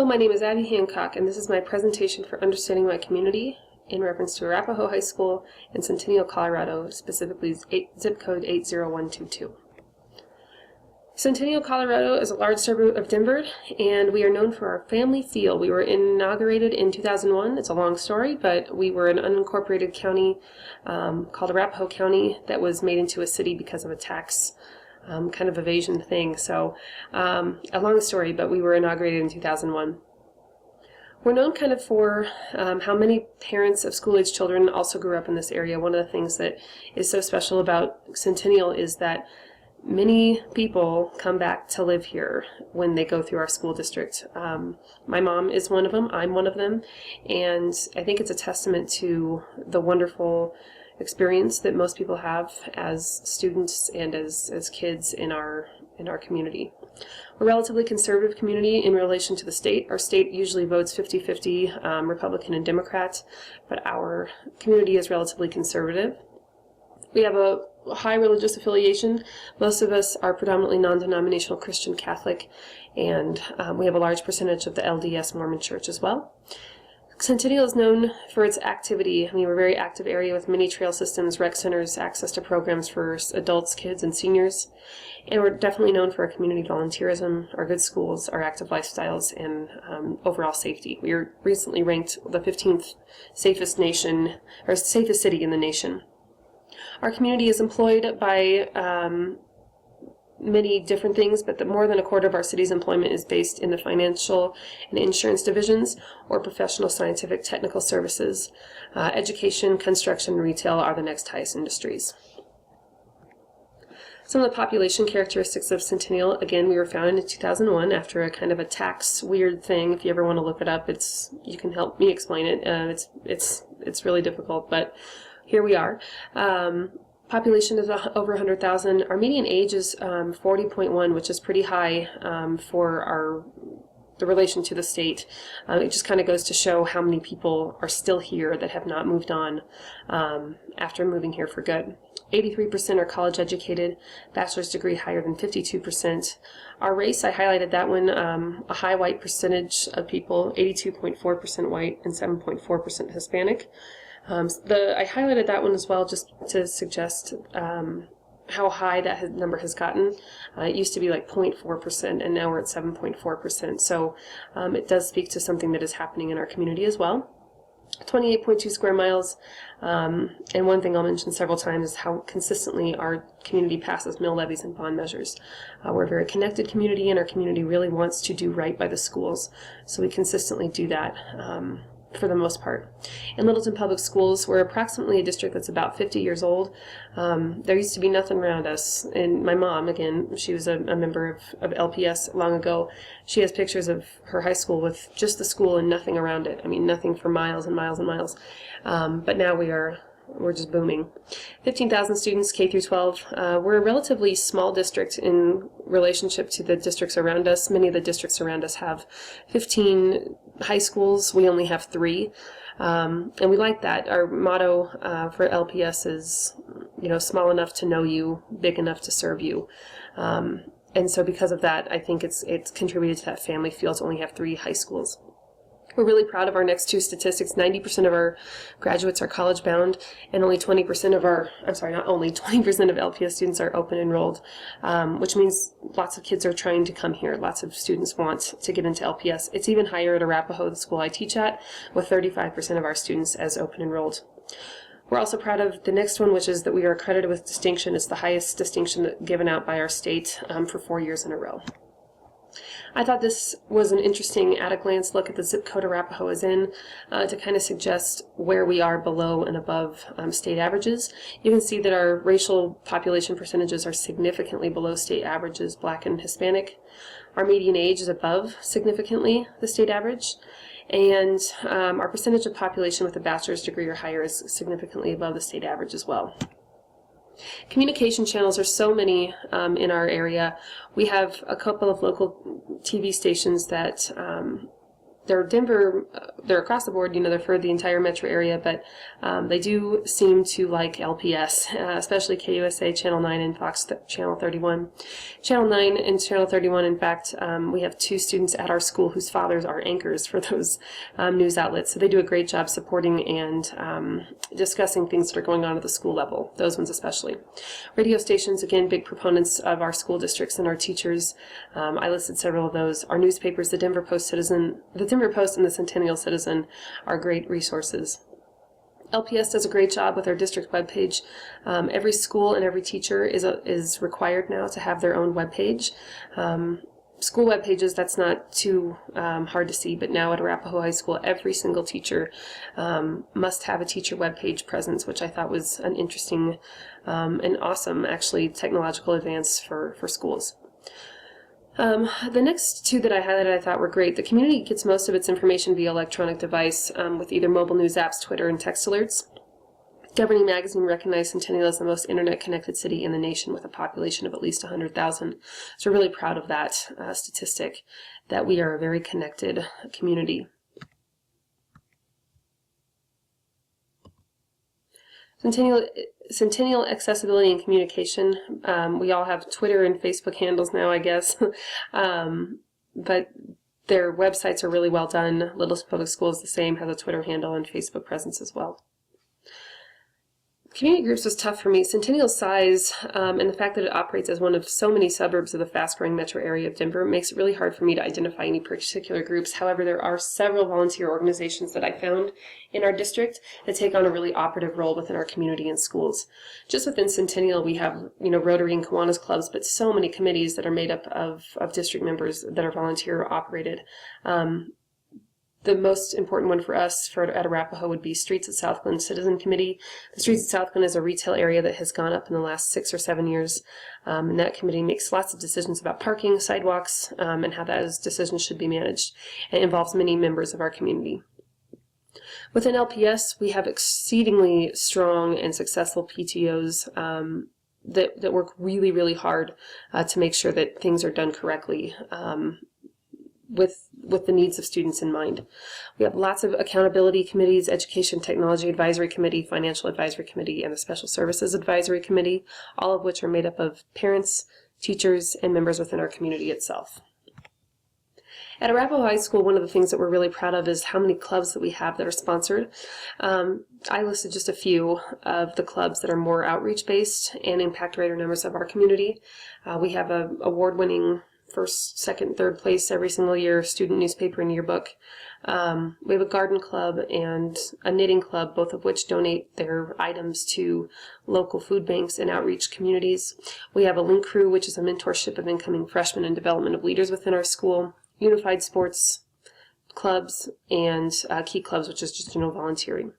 Hello, my name is Abby Hancock, and this is my presentation for Understanding My Community in reference to Arapahoe High School in Centennial, Colorado, specifically zip code 80122. Centennial, Colorado is a large suburb of Denver, and we are known for our family feel. We were inaugurated in 2001. It's a long story, but we were an unincorporated county called Arapahoe County that was made into a city because of a tax kind of evasion thing. So a long story, but we were inaugurated in 2001. We're known kind of for how many parents of school-age children also grew up in this area. One of the things that is so special about Centennial is that many people come back to live here when they go through our school district. My mom is one of them, I'm one of them, and I think it's a testament to the wonderful experience that most people have as students and as kids in our community. We're a relatively conservative community in relation to the state. Our state usually votes 50-50 Republican and Democrat, but our community is relatively conservative. We have a high religious affiliation. Most of us are predominantly non-denominational Christian Catholic, and we have a large percentage of the LDS Mormon Church as well. Centennial is known for its activity. I mean, we're a very active area with many trail systems, rec centers, access to programs for adults, kids, and seniors. And we're definitely known for our community volunteerism, our good schools, our active lifestyles, and overall safety. We were recently ranked the 15th safest city in the nation. Our community is employed by many different things, but more than a quarter of our city's employment is based in the financial and insurance divisions or professional, scientific, technical services. Education, construction, and retail are the next highest industries. Some of the population characteristics of Centennial, again, we were founded in 2001 after a kind of a tax weird thing. If you ever want to look it up, you can help me explain it. It's really difficult, but here we are. Population is over 100,000. Our median age is 40.1, which is pretty high for the relation to the state. It just kind of goes to show how many people are still here that have not moved on after moving here for good. 83% are college educated, bachelor's degree higher than 52%. Our race, I highlighted that one, a high white percentage of people, 82.4% white and 7.4% Hispanic. I highlighted that one as well just to suggest how high that number has gotten. It used to be like 0.4%, and now we're at 7.4%. So it does speak to something that is happening in our community as well. 28.2 square miles, and one thing I'll mention several times is how consistently our community passes mill levies and bond measures. We're a very connected community, and our community really wants to do right by the schools, so we consistently do that. For the most part. In Littleton Public Schools, we're approximately a district that's about 50 years old. There used to be nothing around us, and my mom, again, she was a member of LPS long ago. She has pictures of her high school with just the school and nothing around it. I mean, nothing for miles and miles and miles. But now we're just booming. 15,000 students, K through 12. We're a relatively small district in relationship to the districts around us. Many of the districts around us have 15 high schools. We only have 3. And we like that. Our motto for LPS is, small enough to know you, big enough to serve you. And so because of that, I think it's contributed to that family feel to only have 3 high schools. We're really proud of our next 2 statistics. 90% of our graduates are college bound, and only 20% of LPS students are open enrolled, which means lots of kids are trying to come here. Lots of students want to get into LPS. It's even higher at Arapahoe, the school I teach at, with 35% of our students as open enrolled. We're also proud of the next one, which is that we are accredited with distinction. It's the highest distinction given out by our state for 4 years in a row. I thought this was an interesting at-a-glance look at the zip code Arapahoe is in to kind of suggest where we are below and above state averages. You can see that our racial population percentages are significantly below state averages, Black and Hispanic. Our median age is above significantly the state average, and our percentage of population with a bachelor's degree or higher is significantly above the state average as well. Communication channels are so many in our area. We have a couple of local TV stations that they're Denver, they're across the board, they're for the entire metro area, but they do seem to like LPS, especially KUSA, Channel 9, and Fox Channel 31. Channel 9 and Channel 31, in fact, we have 2 students at our school whose fathers are anchors for those news outlets, so they do a great job supporting and discussing things that are going on at the school level, those ones especially. Radio stations, again, big proponents of our school districts and our teachers. I listed several of those. Our newspapers, the Denver Post-Citizen, the Denver Post and the Centennial Citizen, are great resources. LPS does a great job with our district webpage. Every school and every teacher is required now to have their own webpage. School web pages, that's not too hard to see, but now at Arapahoe High School, every single teacher must have a teacher web page presence, which I thought was an interesting and awesome, actually, technological advance for schools. The next 2 that I highlighted I thought were great. The community gets most of its information via electronic device with either mobile news apps, Twitter, and text alerts. Governing Magazine recognized Centennial as the most internet-connected city in the nation with a population of at least 100,000. So we're really proud of that statistic, that we are a very connected community. Centennial accessibility and communication. We all have Twitter and Facebook handles now, I guess, but their websites are really well done. Littleton Public Schools, the same, has a Twitter handle and Facebook presence as well. Community groups was tough for me. Centennial's size and the fact that it operates as one of so many suburbs of the fast-growing metro area of Denver makes it really hard for me to identify any particular groups. However, there are several volunteer organizations that I found in our district that take on a really operative role within our community and schools. Just within Centennial, we have Rotary and Kiwanis clubs, but so many committees that are made up of district members that are volunteer operated. The most important one for us at Arapahoe would be Streets at Southglenn Citizen Committee. The Streets at Southglenn is a retail area that has gone up in the last 6 or 7 years, and that committee makes lots of decisions about parking, sidewalks, and how those decisions should be managed, and involves many members of our community. Within LPS, we have exceedingly strong and successful PTOs that work really, really hard to make sure that things are done correctly. With the needs of students in mind. We have lots of accountability committees, Education Technology Advisory Committee, Financial Advisory Committee, and the Special Services Advisory Committee, all of which are made up of parents, teachers, and members within our community itself. At Arapahoe High School, one of the things that we're really proud of is how many clubs that we have that are sponsored. I listed just a few of the clubs that are more outreach-based and impact greater numbers of our community. We have an award-winning first, second, third place every single year student newspaper and yearbook. We have a garden club and a knitting club, both of which donate their items to local food banks and outreach communities. We have a Link Crew, which is a mentorship of incoming freshmen and development of leaders within our school, unified sports clubs, and key clubs, which is just volunteering.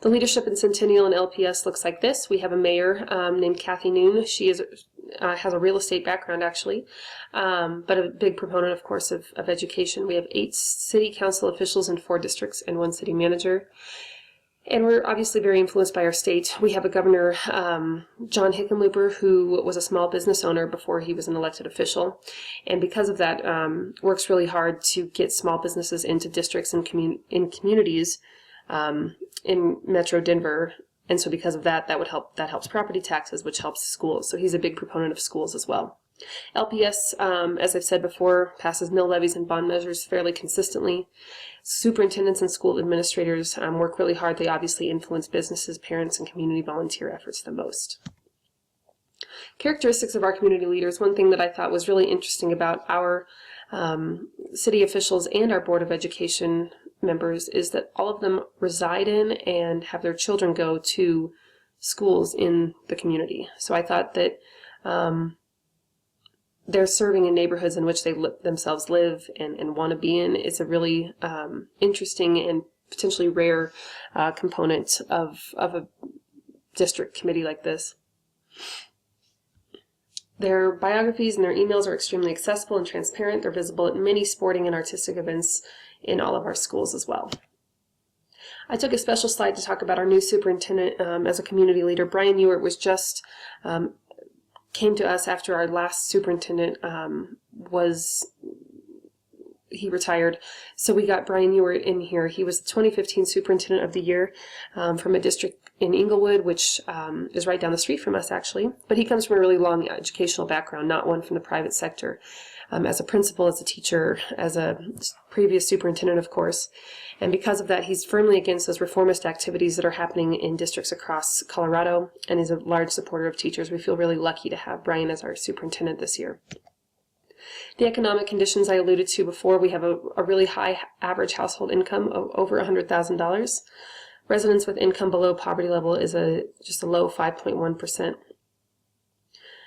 The leadership in Centennial and LPS looks like this. We have a mayor named Kathy Noon. She has a real estate background, actually, but a big proponent, of course, of education. We have 8 city council officials in 4 districts and 1 city manager. And we're obviously very influenced by our state. We have a governor, John Hickenlooper, who was a small business owner before he was an elected official. And because of that, works really hard to get small businesses into districts and in communities in Metro Denver, and so because of that, that helps property taxes, which helps schools. So he's a big proponent of schools as well. LPS, as I've said before, passes mill levies and bond measures fairly consistently. Superintendents and school administrators work really hard. They obviously influence businesses, parents, and community volunteer efforts the most. Characteristics of our community leaders. One thing that I thought was really interesting about our city officials and our Board of Education members is that all of them reside in and have their children go to schools in the community. So I thought that they're serving in neighborhoods in which they themselves live and want to be in is a really interesting and potentially rare component of a district committee like this. Their biographies and their emails are extremely accessible and transparent. They're visible at many sporting and artistic events in all of our schools as well. I took a special slide to talk about our new superintendent as a community leader. Brian Ewert was just came to us after our last superintendent was he retired. So we got Brian Ewert in here. He was the 2015 Superintendent of the Year from a district in Inglewood, which is right down the street from us, actually. But he comes from a really long educational background, not one from the private sector. As a principal, as a teacher, as a previous superintendent, of course. And because of that, he's firmly against those reformist activities that are happening in districts across Colorado, and is a large supporter of teachers. We feel really lucky to have Brian as our superintendent this year. The economic conditions I alluded to before, we have a really high average household income of over $100,000. Residents with income below poverty level is just a low 5.1%.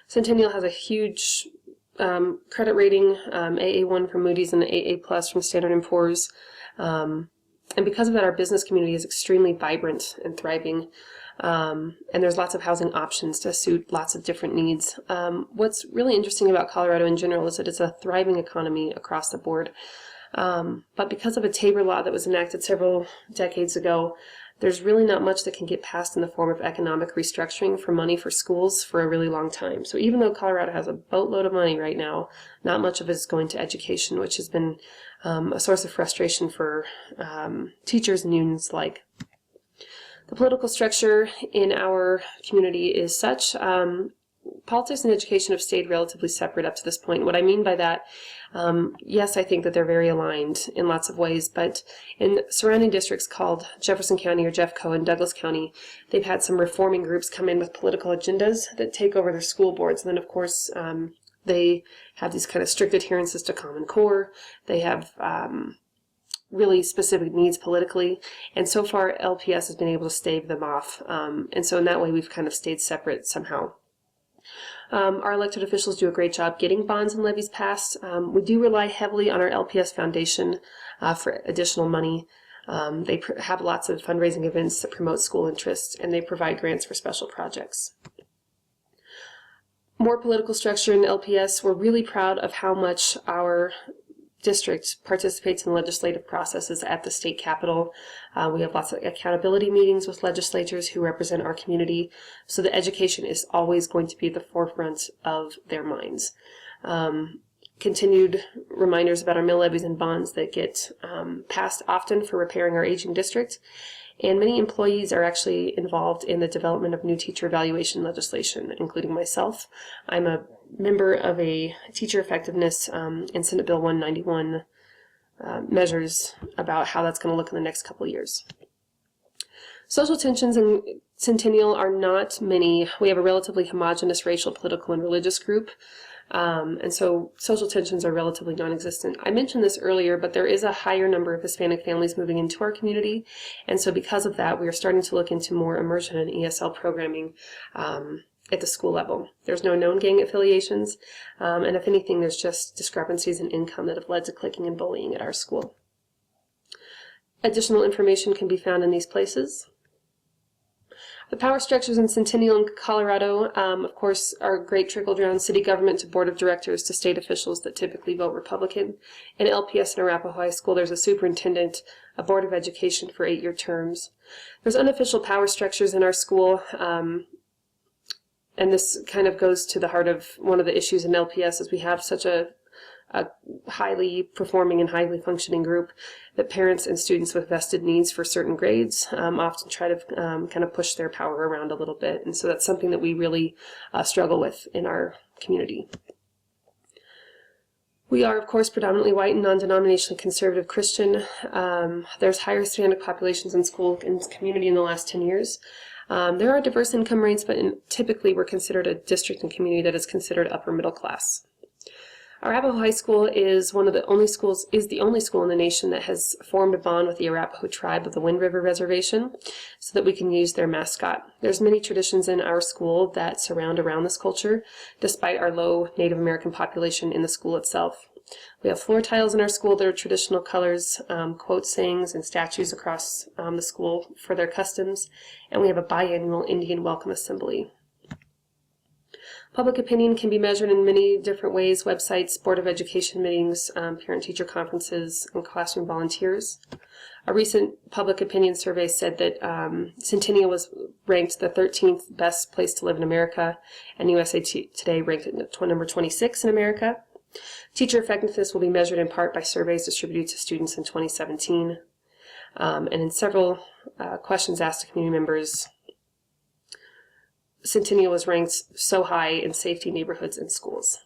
Centennial has a huge credit rating, AA1 from Moody's and AA Plus from Standard & Poor's. And because of that, our business community is extremely vibrant and thriving. And there's lots of housing options to suit lots of different needs. What's really interesting about Colorado in general is that it's a thriving economy across the board. But because of a Tabor law that was enacted several decades ago, there's really not much that can get passed in the form of economic restructuring for money for schools for a really long time. So even though Colorado has a boatload of money right now, not much of it is going to education, which has been a source of frustration for teachers and unions alike. The political structure in our community is such. Politics and education have stayed relatively separate up to this point. What I mean by that, yes, I think that they're very aligned in lots of ways, but in surrounding districts called Jefferson County or Jeffco and Douglas County, they've had some reforming groups come in with political agendas that take over their school boards. And then, of course, they have these kind of strict adherences to Common Core. They have really specific needs politically, and so far LPS has been able to stave them off. And so in that way, we've kind of stayed separate somehow. Our elected officials do a great job getting bonds and levies passed. We do rely heavily on our LPS Foundation for additional money. They have lots of fundraising events that promote school interest, and they provide grants for special projects. More political structure in LPS. We're really proud of how much our district participates in legislative processes at the state capitol. We have lots of accountability meetings with legislators who represent our community, so that education is always going to be at the forefront of their minds. Continued reminders about our mill levies and bonds that get passed often for repairing our aging district, and many employees are actually involved in the development of new teacher evaluation legislation, including myself. I'm a member of a teacher effectiveness in Senate Bill 191 measures about how that's going to look in the next couple of years. Social tensions in Centennial are not many. We have a relatively homogeneous racial, political, and religious group. And so social tensions are relatively non-existent. I mentioned this earlier, but there is a higher number of Hispanic families moving into our community. And so because of that, we are starting to look into more immersion and ESL programming at the school level. There's no known gang affiliations, and if anything, there's just discrepancies in income that have led to cliquing and bullying at our school. Additional information can be found in these places. The power structures in Centennial and Colorado, of course, are great trickle-down city government to board of directors to state officials that typically vote Republican. In LPS and Arapahoe High School, there's a superintendent, a board of education for 8-year terms. There's unofficial power structures in our school, and this kind of goes to the heart of one of the issues in LPS, is we have such a highly performing and highly functioning group that parents and students with vested needs for certain grades often try to kind of push their power around a little bit. And so that's something that we really struggle with in our community. We are, of course, predominantly white and non-denominationally conservative Christian. There's higher Hispanic populations in school and community in the last 10 years. There are diverse income rates, but typically we're considered a district and community that is considered upper middle class. Arapahoe High School is the only school in the nation that has formed a bond with the Arapahoe tribe of the Wind River Reservation so that we can use their mascot. There's many traditions in our school that surround around this culture, despite our low Native American population in the school itself. We have floor tiles in our school that are traditional colors, quote sayings, and statues across the school for their customs, and we have a biannual Indian Welcome Assembly. Public opinion can be measured in many different ways: websites, Board of Education meetings, parent-teacher conferences, and classroom volunteers. A recent public opinion survey said that Centennial was ranked the 13th best place to live in America, and USA Today ranked it number 26 in America. Teacher effectiveness will be measured in part by surveys distributed to students in 2017. And in several questions asked to community members, Centennial was ranked so high in safety, neighborhoods, and schools.